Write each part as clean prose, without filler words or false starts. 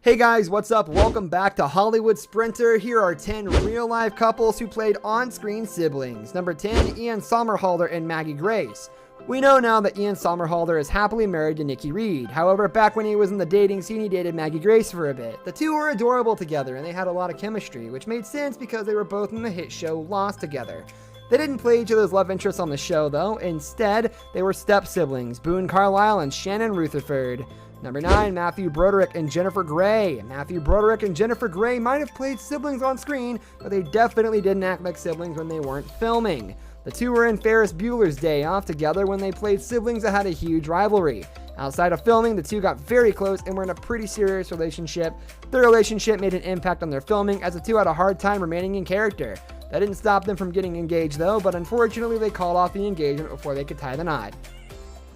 Hey guys, what's up? Welcome back to Hollywood Sprinter. Here are 10 real-life couples who played on-screen siblings. Number 10, Ian Somerhalder and Maggie Grace. We know now that Ian Somerhalder is happily married to Nikki Reed. However, back when he was in the dating scene, he dated Maggie Grace for a bit. The two were adorable together and they had a lot of chemistry, which made sense because they were both in the hit show Lost together. They didn't play each other's love interests on the show though. Instead, they were step-siblings, Boone Carlisle and Shannon Rutherford. Number 9, Matthew Broderick and Jennifer Grey. Matthew Broderick and Jennifer Grey might have played siblings on screen, but they definitely didn't act like siblings when they weren't filming. The two were in Ferris Bueller's Day Off together when they played siblings that had a huge rivalry. Outside of filming, the two got very close and were in a pretty serious relationship. Their relationship made an impact on their filming as the two had a hard time remaining in character. That didn't stop them from getting engaged though, but unfortunately they called off the engagement before they could tie the knot.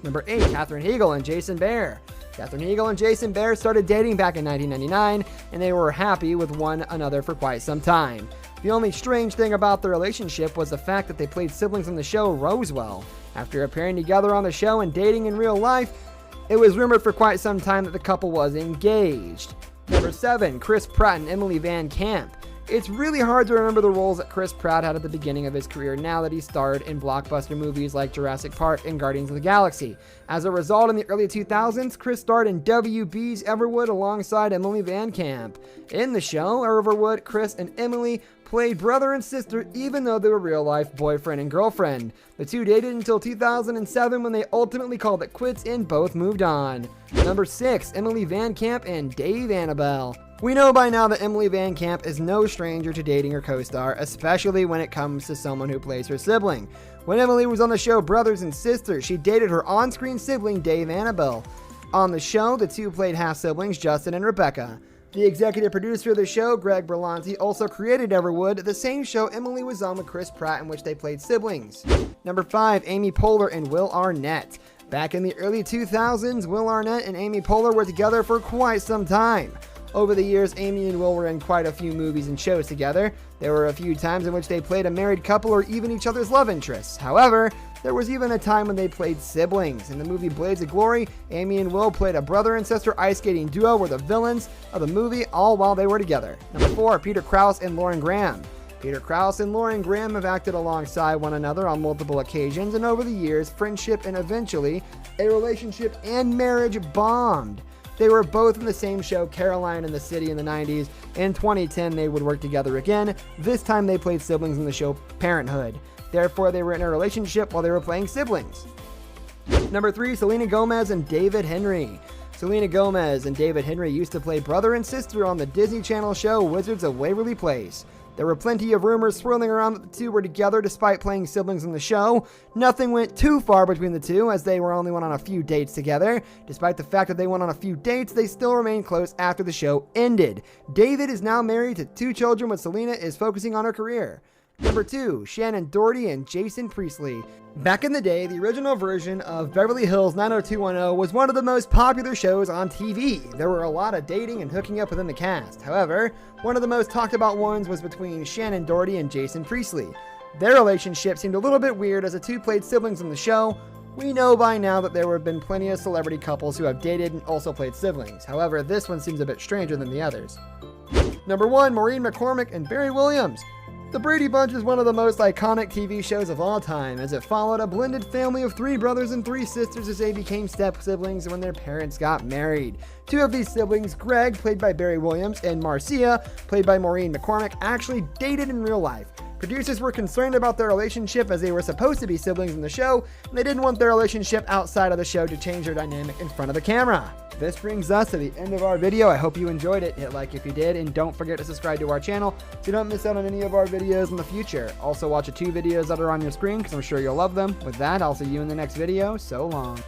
Number 8, Katherine Heigl and Jason Behr. Katherine Heigl and Jason Behr started dating back in 1999, and they were happy with one another for quite some time. The only strange thing about their relationship was the fact that they played siblings on the show Roswell. After appearing together on the show and dating in real life, it was rumored for quite some time that the couple was engaged. Number 7, Chris Pratt and Emily Van Camp. It's really hard to remember the roles that Chris Pratt had at the beginning of his career now that he starred in blockbuster movies like Jurassic Park and Guardians of the Galaxy. As a result, in the early 2000s, Chris starred in WB's Everwood alongside Emily Van Camp. In the show, Everwood, Chris, and Emily played brother and sister even though they were real-life boyfriend and girlfriend. The two dated until 2007 when they ultimately called it quits and both moved on. Number 6, Emily Van Camp and Dave Annabelle. We know by now that Emily Van Camp is no stranger to dating her co-star, especially when it comes to someone who plays her sibling. When Emily was on the show Brothers and Sisters, she dated her on-screen sibling Dave Annabelle. On the show, the two played half-siblings Justin and Rebecca. The executive producer of the show, Greg Berlanti, also created Everwood, the same show Emily was on with Chris Pratt in which they played siblings. Number 5, Amy Poehler and Will Arnett. Back in the early 2000s, Will Arnett and Amy Poehler were together for quite some time. Over the years, Amy and Will were in quite a few movies and shows together. There were a few times in which they played a married couple or even each other's love interests. However, there was even a time when they played siblings. In the movie Blades of Glory, Amy and Will played a brother and sister ice skating duo were the villains of the movie all while they were together. Number 4, Peter Krause and Lauren Graham. Peter Krause and Lauren Graham have acted alongside one another on multiple occasions, and over the years, friendship and eventually a relationship and marriage bombed. They were both in the same show, Caroline in the City, in the 90s. In 2010, they would work together again. This time, they played siblings in the show Parenthood. Therefore, they were in a relationship while they were playing siblings. Number 3, Selena Gomez and David Henry. Selena Gomez and David Henry used to play brother and sister on the Disney Channel show Wizards of Waverly Place. There were plenty of rumors swirling around that the two were together despite playing siblings on the show. Nothing went too far between the two as they only went on a few dates together. Despite the fact that they went on a few dates, they still remained close after the show ended. David is now married to 2 children, but Selena is focusing on her career. Number 2, Shannon Doherty and Jason Priestley. Back in the day, the original version of Beverly Hills 90210 was one of the most popular shows on TV. There were a lot of dating and hooking up within the cast. However, one of the most talked about ones was between Shannon Doherty and Jason Priestley. Their relationship seemed a little bit weird as the two played siblings on the show. We know by now that there have been plenty of celebrity couples who have dated and also played siblings. However, this one seems a bit stranger than the others. Number 1, Maureen McCormick and Barry Williams. The Brady Bunch is one of the most iconic TV shows of all time, as it followed a blended family of 3 brothers and 3 sisters as they became step-siblings when their parents got married. 2 of these siblings, Greg, played by Barry Williams, and Marcia, played by Maureen McCormick, actually dated in real life. Producers were concerned about their relationship as they were supposed to be siblings in the show, and they didn't want their relationship outside of the show to change their dynamic in front of the camera. This brings us to the end of our video. I hope you enjoyed it. Hit like if you did, and don't forget to subscribe to our channel so you don't miss out on any of our videos in the future. Also watch the 2 videos that are on your screen because I'm sure you'll love them. With that, I'll see you in the next video. So long.